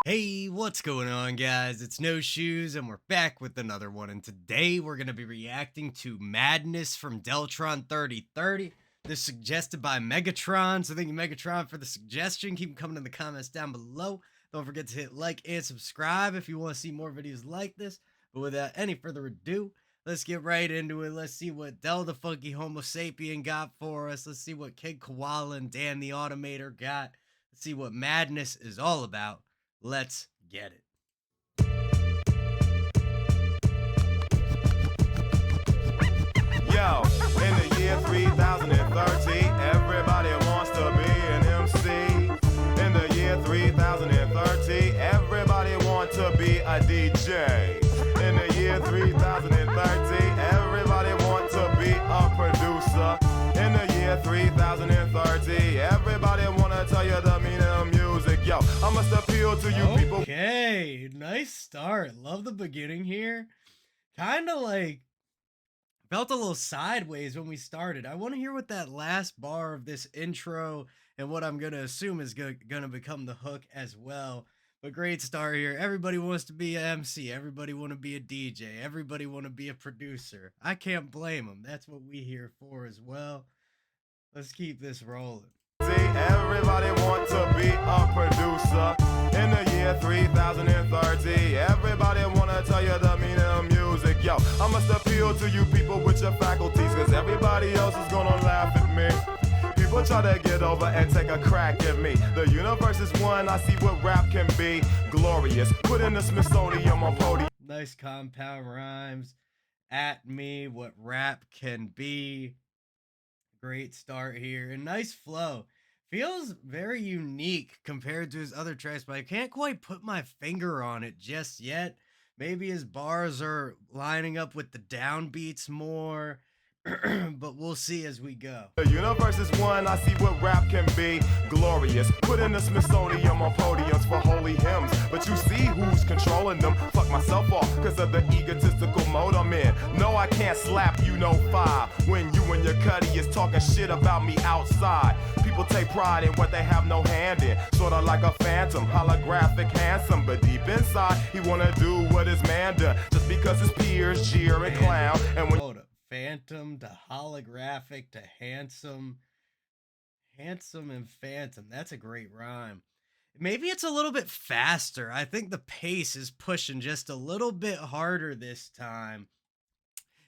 Hey, what's going on, guys? It's No Shoes, and we're back with another one. And today we're going to be reacting to Madness from Deltron 3030. This suggested by Megatron. So thank you, Megatron, for the suggestion. Keep them coming in the comments down below. Don't forget to hit like and subscribe if you want to see more videos like this. But without any further ado, let's get right into it. Let's see what Del the Funky Homosapien got for us. Let's see what Kid Koala and Dan the Automator got. Let's see what Madness is all about. Let's get it. Yo, in the year 3030, everybody wants to be an MC. In the year 3030, everybody wants to be a DJ. In the year 3030, everybody wants to be a producer. In the year 3030, everybody want to tell you the meaning of music. Yo, I must appeal to you people. Okay, nice start. Love the beginning here. Kind of like felt a little sideways when we started. I want to hear what that last bar of this intro and what I'm going to assume is going to become the hook as well. But great start here. Everybody wants to be an MC. Everybody want to be a DJ. Everybody want to be a producer. I can't blame them. That's what we here for as well. Let's keep this rolling. See, everybody want to be a producer. In the year 3030, everybody want to tell you the meaning of music. Yo, I must appeal to you people with your faculties, cause everybody else is gonna laugh at me. People try to get over and take a crack at me. The universe is one, I see what rap can be. Glorious, put in the Smithsonian on podium. Nice compound rhymes. At me, what rap can be. Great start here, and nice flow. Feels very unique compared to his other tracks, but I can't quite put my finger on it just yet. Maybe his bars are lining up with the downbeats more, but we'll see as we go. The universe is one, I see what rap can be. Glorious, put in the Smithsonian on podiums for holy hymns. But you see who's controlling them. Fuck myself off, cause of the egotistical mode I'm in. No, I can't slap you no five when you and your cutty is talking shit about me outside. People take pride in what they have no hand in. Sorta like a phantom, holographic, handsome. But deep inside, he wanna do what his man done. Just because his peers jeer and clown. And when Hold up. Phantom to holographic to handsome. Handsome and phantom. That's a great rhyme. Maybe it's a little bit faster. I think the pace is pushing just a little bit harder this time.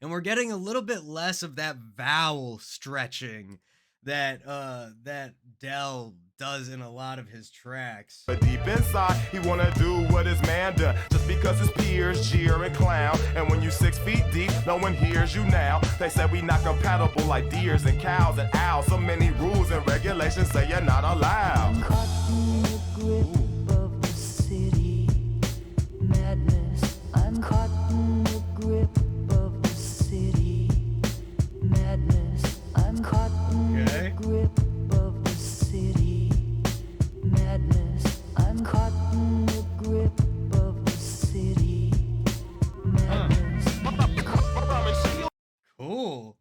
And we're getting a little bit less of that vowel stretching that Del does in a lot of his tracks. but deep inside, he wanna do what his man done. Just because his peers jeer and clown. And when you 6 feet deep, no one hears you now. They say we not compatible like deers and cows and owls. So many rules and regulations say you're not allowed. Caught in the grip of the city madness. I'm caught in the grip of the city madness. I'm caught in Okay. the grip of the city madness. I'm caught in the grip of the city madness. Cool.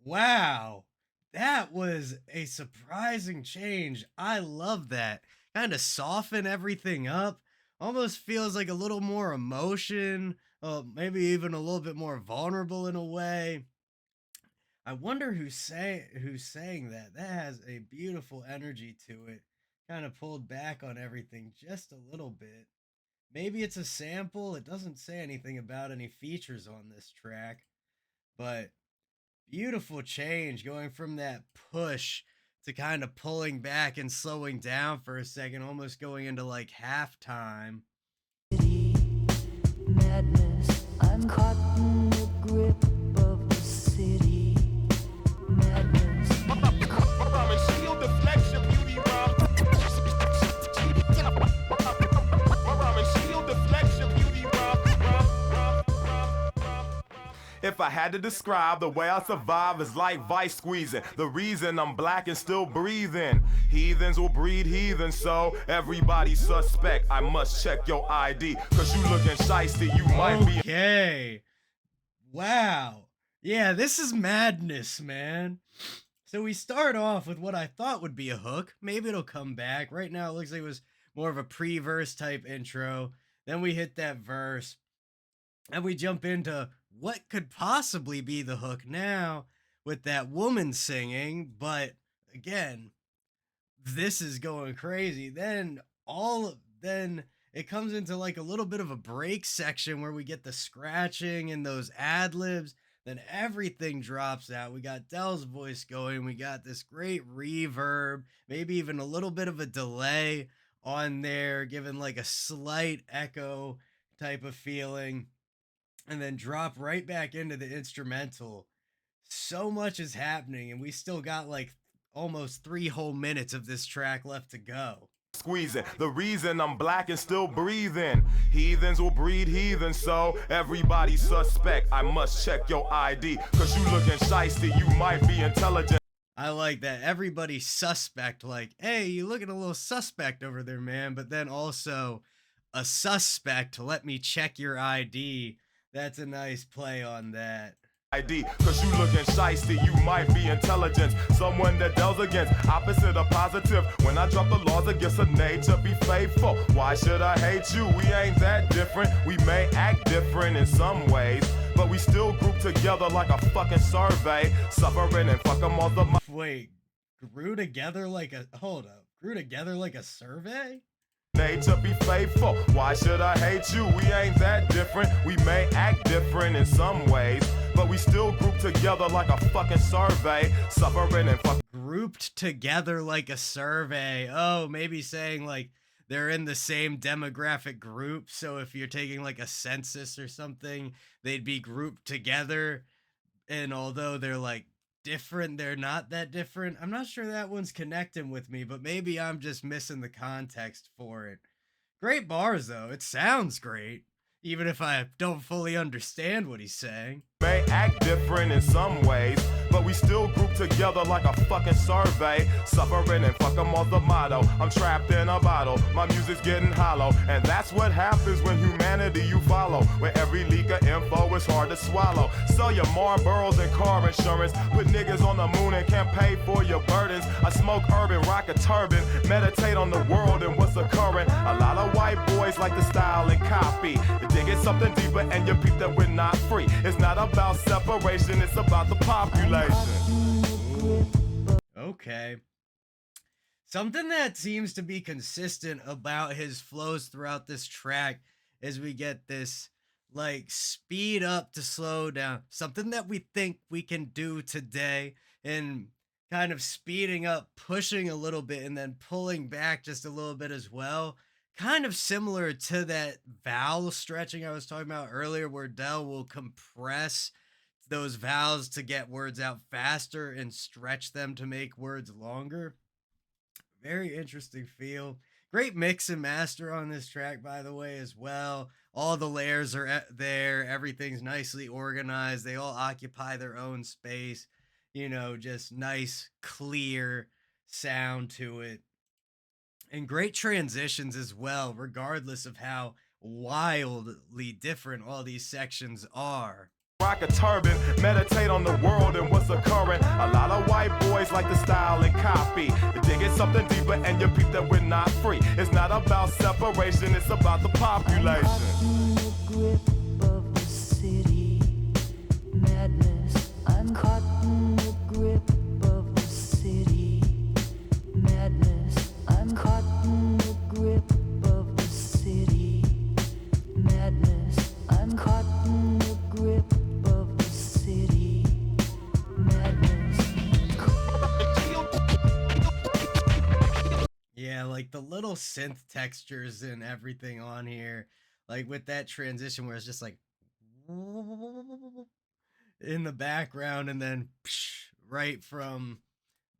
Wow. That was a surprising change. I love that. Kind of soften everything up. Almost feels like a little more emotion. Maybe even a little bit more vulnerable in a way. I wonder who's saying that. That has a beautiful energy to it. Kind of pulled back on everything just a little bit. Maybe it's a sample. It doesn't say anything about any features on this track, but beautiful change going from that push to kind of pulling back and slowing down for a second, almost going into like halftime. City madness. I'm caught in the grip of the city madness. If I had to describe the way I survive is like vice squeezing. The reason I'm black and still breathing. Heathens will breed heathens, so everybody suspect. I must check your ID, cause you looking shiesty, you might be. Okay. Wow. Yeah, this is madness, man. So we start off with what I thought would be a hook. Maybe it'll come back. Right now, it looks like it was more of a pre-verse type intro. Then we hit that verse and we jump into what could possibly be the hook now with that woman singing. But again, this is going crazy. Then it comes into like a little bit of a break section where we get the scratching and those ad libs. Then everything drops out. We got Dell's voice going. We got this great reverb, maybe even a little bit of a delay on there, giving like a slight echo type of feeling, and then drop right back into the instrumental. So much is happening, and we still got like almost 3 whole minutes of this track left to go. Squeezing. The reason I'm black and still breathing. Heathens will breed heathens, so everybody suspect. I must check your ID, cause you looking shiesty, you might be intelligent. I like that. Everybody suspect, like, hey, you looking a little suspect over there, man. But then also a suspect, let me check your ID. That's a nice play on that. ID, cause you looking shiesty, you might be intelligent. Someone that deals against opposite of positive. When I drop the laws against a nature, be faithful. Why should I hate you? We ain't that different. We may act different in some ways, but we still group together like a fucking survey. Suffering and fuck them all the Wait, grew together like a, hold up, grew together like a survey? nature, be faithful. Why should I hate you? We ain't that different. We may act different in some ways, but we still group together like a fucking survey. Suffering and fuck. Grouped together like a survey. Oh, maybe saying like they're in the same demographic group. So if you're taking like a census or something, they'd be grouped together. And although they're like different, they're not that different. I'm not sure that one's connecting with me, but maybe I'm just missing the context for it. Great bars though. It sounds great, even if I don't fully understand what he's saying. May act different in some ways, but we still group together like a fucking survey. Suffering and fuck 'em all the motto. I'm trapped in a bottle, my music's getting hollow, and that's what happens when humanity you follow. Where every leak of info is hard to swallow. Sell your Marlboros and car insurance. Put niggas on the moon and can't pay for your burdens. I smoke urban, rock a turban, meditate on the world and what's occurring. A lot of white boys like the style and copy. Dig it something deeper and you peep that we're not free. It's not about separation, it's about the population. Okay. Something that seems to be consistent about his flows throughout this track is we get this like speed up to slow down. Something that we think we can do today, and kind of speeding up, pushing a little bit, and then pulling back just a little bit as well. Kind of similar to that vowel stretching I was talking about earlier, where Dell will compress those vowels to get words out faster and stretch them to make words longer. Very interesting feel. Great mix and master on this track, by the way, as well. All the layers are there. Everything's nicely organized. They all occupy their own space. You know, just nice, clear sound to it. And great transitions as well, regardless of how wildly different all these sections are. Rock a turban, meditate on the world and what's occurring. A lot of white boys like the style and copy. Dig it something deeper and you peep that we're not free. It's not about separation, it's about the population. I'm caught in the grip of the city madness. I'm caught in the grip of the city madness. I'm caught in the grip of the city madness. I'm caught in the grip of the city madness. Yeah, like the little synth textures and everything on here, like with that transition where it's just like in the background, and then right from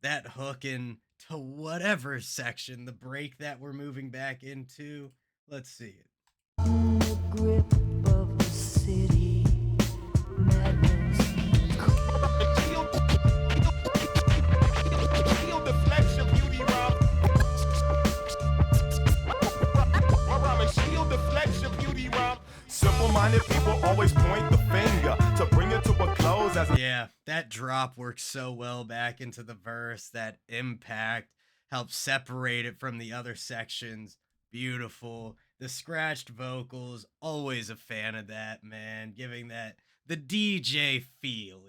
that hook into whatever section, the break that we're moving back into. Let's see it. In the grip of the city madness. Simple-minded people always point the finger to bring it to a close as Yeah, that drop works so well back into the verse. That impact helps separate it from the other sections. beautiful. The scratched vocals, always a fan of that, man. Giving that the DJ feel,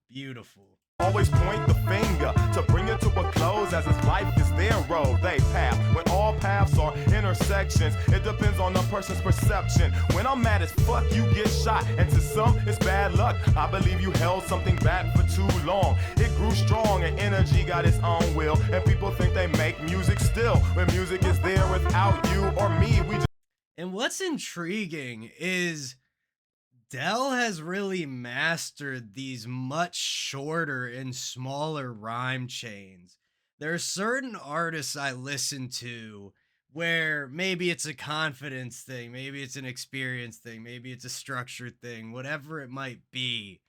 beautiful. Always point the finger to bring it to a close as his life is their road. They path when all paths are intersections. It depends on the person's perception. When I'm mad as fuck, you get shot, and to some it's bad luck. I believe you held something back for too long. It grew strong and energy got its own will, and people think they make music still when music is there without you or me. We just And what's intriguing is Dell has really mastered these much shorter and smaller rhyme chains. There are certain artists I listen to where maybe it's a confidence thing, maybe it's an experience thing, maybe it's a structured thing, whatever it might be.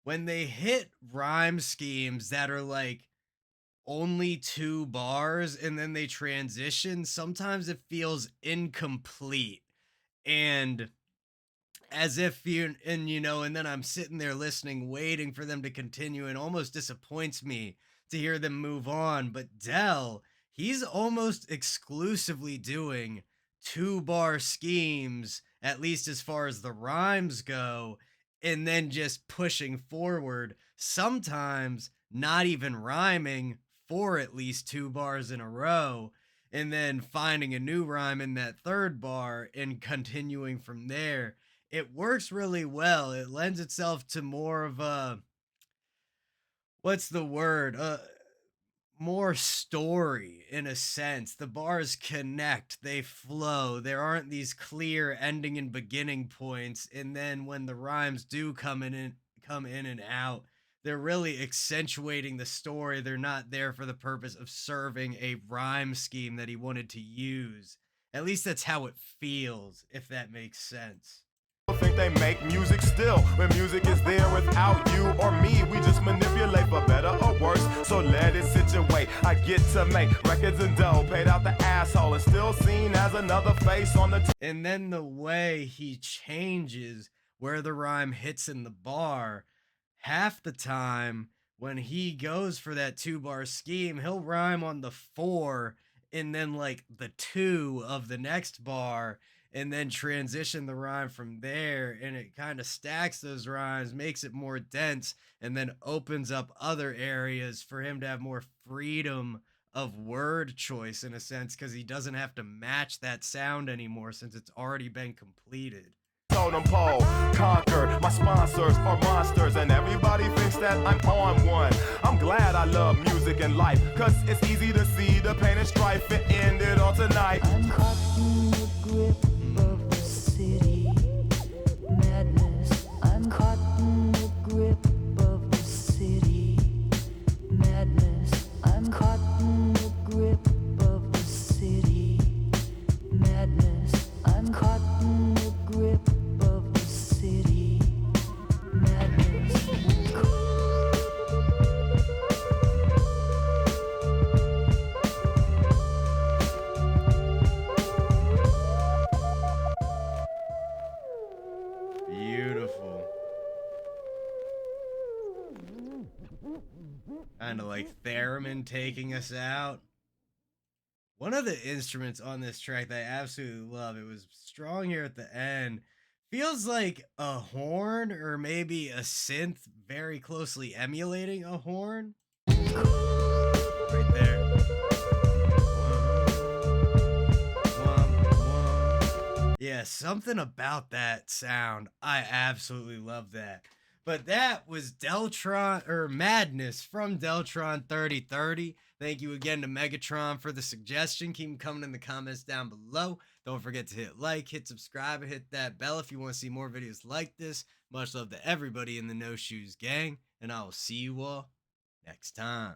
When they hit rhyme schemes that are like only 2 bars and then they transition, sometimes it feels incomplete. And as if and then I'm sitting there listening, waiting for them to continue, and almost disappoints me to hear them move on. But Dell, he's almost exclusively doing 2 bar schemes, at least as far as the rhymes go, and then just pushing forward, sometimes not even rhyming for at least 2 bars in a row, and then finding a new rhyme in that third bar and continuing from there. It works really well. It lends itself to more of a, what's the word? More story in a sense. The bars connect, they flow. There aren't these clear ending and beginning points. And then when the rhymes do come in and out, they're really accentuating the story. They're not there for the purpose of serving a rhyme scheme that he wanted to use. At least that's how it feels, if that makes sense. think they make music still when music is there without you or me. We just manipulate for better or worse, so let it situate. I get to make records and dough, paid out the asshole and still seen as another face on the And then the way he changes where the rhyme hits in the bar, half the time when he goes for that 2 bar scheme, he'll rhyme on the 4 and then like the 2 of the next bar, and then transition the rhyme from there. And it kind of stacks those rhymes, makes it more dense, and then opens up other areas for him to have more freedom of word choice in a sense, because he doesn't have to match that sound anymore since it's already been completed. totem pole. Conquer, my sponsors are monsters, and everybody thinks that I'm on one. I'm glad I love music and life, cause it's easy to see the pain and strife and end it all tonight. I'm caught in the grip of the city madness. I'm caught in the grip of the city madness. I'm caught in the grip of the city madness. I'm caught in the grip of the city madness. Beautiful. Kind of like theremin taking us out. One of the instruments on this track that I absolutely love, it was strong here at the end. Feels like a horn or maybe a synth very closely emulating a horn. Right there. Yeah, something about that sound. I absolutely love that. But that was Deltron or Madness from Deltron 3030. Thank you again to Megatron for the suggestion. Keep them coming in the comments down below. Don't forget to hit like, hit subscribe, and hit that bell if you want to see more videos like this. Much love to everybody in the No Shoes gang, and I will see you all next time.